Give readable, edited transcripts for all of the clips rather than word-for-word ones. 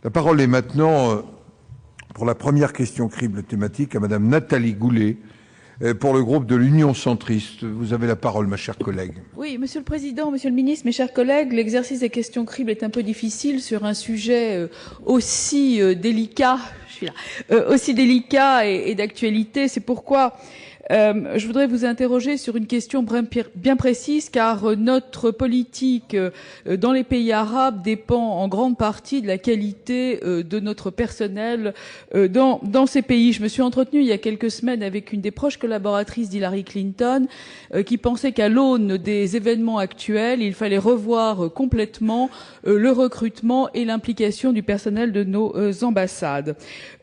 La parole est maintenant, pour la première question crible thématique, à Madame Nathalie Goulet, pour le groupe de l'Union centriste. Vous avez la parole, ma chère collègue. Oui, Monsieur le Président, Monsieur le Ministre, mes chers collègues, l'exercice des questions cribles est un peu difficile sur un sujet aussi délicat, aussi délicat et d'actualité. C'est pourquoi je voudrais vous interroger sur une question bien précise, car notre politique dans les pays arabes dépend en grande partie de la qualité de notre personnel dans ces pays. Je me suis entretenue il y a quelques semaines avec une des proches collaboratrices d'Hillary Clinton qui pensait qu'à l'aune des événements actuels, il fallait revoir complètement le recrutement et l'implication du personnel de nos ambassades.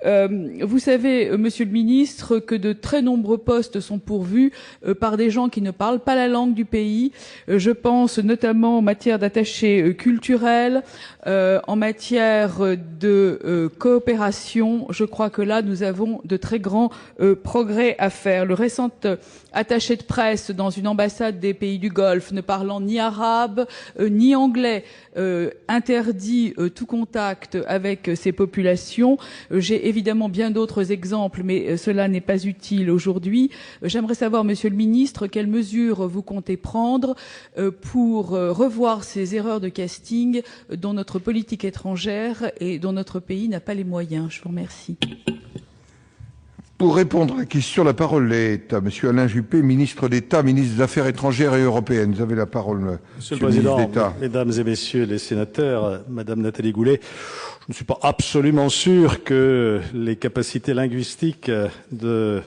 Vous savez, Monsieur le Ministre, que de très nombreux postes sont pourvus par des gens qui ne parlent pas la langue du pays. Je pense notamment en matière d'attachés culturels, en matière de coopération. Je crois que là, nous avons de très grands progrès à faire. Le récent attaché de presse dans une ambassade des pays du Golfe, ne parlant ni arabe ni anglais, interdit tout contact avec ces populations. J'ai évidemment bien d'autres exemples, mais cela n'est pas utile aujourd'hui. J'aimerais savoir, Monsieur le Ministre, quelles mesures vous comptez prendre pour revoir ces erreurs de casting dont notre politique étrangère et dont notre pays n'a pas les moyens. Je vous remercie. Pour répondre à la question, la parole est à Monsieur Alain Juppé, ministre d'État, ministre des Affaires étrangères et européennes. Vous avez la parole, Monsieur le Président, Mesdames et Messieurs les sénateurs, Madame Nathalie Goulet, je ne suis pas absolument sûr que les capacités linguistiques de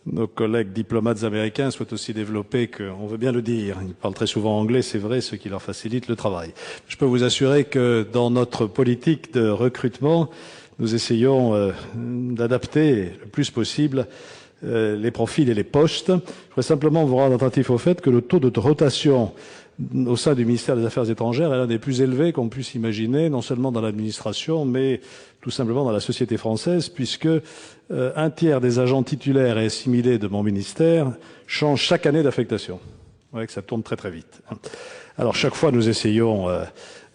nos collègues diplomates américains soient aussi développées qu'on veut bien le dire. Ils parlent très souvent anglais, c'est vrai, ce qui leur facilite le travail. Je peux vous assurer que dans notre politique de recrutement, nous essayons d'adapter le plus possible les profils et les postes. Je voudrais simplement vous rendre attentif au fait que le taux de rotation au sein du ministère des Affaires étrangères est l'un des plus élevés qu'on puisse imaginer, non seulement dans l'administration, mais tout simplement dans la société française, puisque un tiers des agents titulaires et assimilés de mon ministère changent chaque année d'affectation. Vous voyez que ça tourne très très vite. Alors chaque fois, nous essayons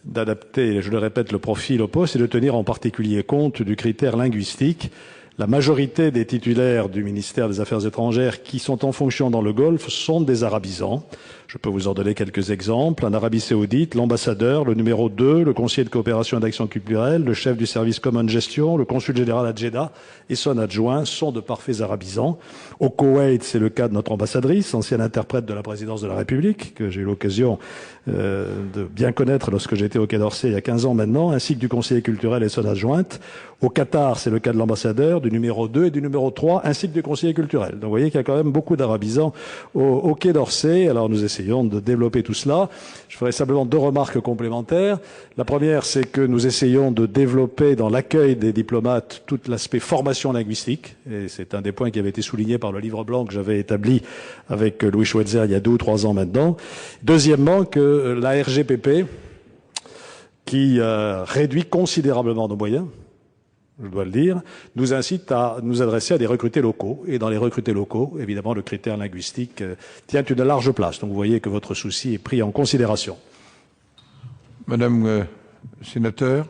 d'adapter, je le répète, le profil au poste et de tenir en particulier compte du critère linguistique. La majorité des titulaires du ministère des Affaires étrangères qui sont en fonction dans le Golfe sont des arabisants. Je peux vous en donner quelques exemples. En Arabie Saoudite, l'ambassadeur, le numéro 2, le conseiller de coopération et d'action culturelle, le chef du service common de gestion, le consul général à Jeddah et son adjoint sont de parfaits arabisants. Au Koweït, c'est le cas de notre ambassadrice, ancienne interprète de la présidence de la République, que j'ai eu l'occasion de bien connaître lorsque j'étais au Quai d'Orsay il y a 15 ans maintenant, ainsi que du conseiller culturel et son adjointe. Au Qatar, c'est le cas de l'ambassadeur, du numéro 2 et du numéro 3, ainsi que du conseiller culturel. Donc vous voyez qu'il y a quand même beaucoup d'arabisants au Quai d'Orsay. Alors nous essayons de développer tout cela. Je ferai simplement 2 remarques complémentaires. La première, c'est que nous essayons de développer dans l'accueil des diplomates tout l'aspect formation linguistique. Et c'est un des points qui avait été souligné par le livre blanc que j'avais établi avec Louis Schweitzer il y a 2 ou 3 ans maintenant. Deuxièmement, que la RGPP, qui réduit considérablement nos moyens, je dois le dire, nous incite à nous adresser à des recrutés locaux. Et dans les recrutés locaux, évidemment, le critère linguistique tient une large place. Donc vous voyez que votre souci est pris en considération. Madame sénateur.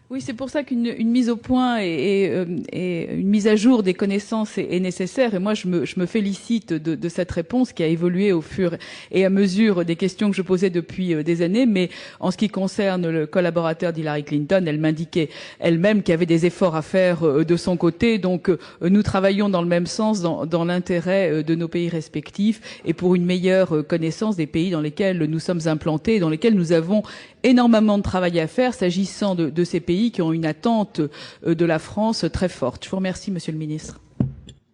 Oui, c'est pour ça qu'une mise au point et une mise à jour des connaissances est nécessaire. Et moi, je me félicite de cette réponse qui a évolué au fur et à mesure des questions que je posais depuis des années. Mais en ce qui concerne le collaborateur d'Hillary Clinton, elle m'indiquait elle-même qu'il y avait des efforts à faire de son côté. Donc, nous travaillons dans le même sens, dans l'intérêt de nos pays respectifs et pour une meilleure connaissance des pays dans lesquels nous sommes implantés et dans lesquels nous avons énormément de travail à faire s'agissant de ces pays qui ont une attente de la France très forte. Je vous remercie, Monsieur le Ministre.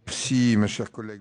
Merci, ma chère collègue.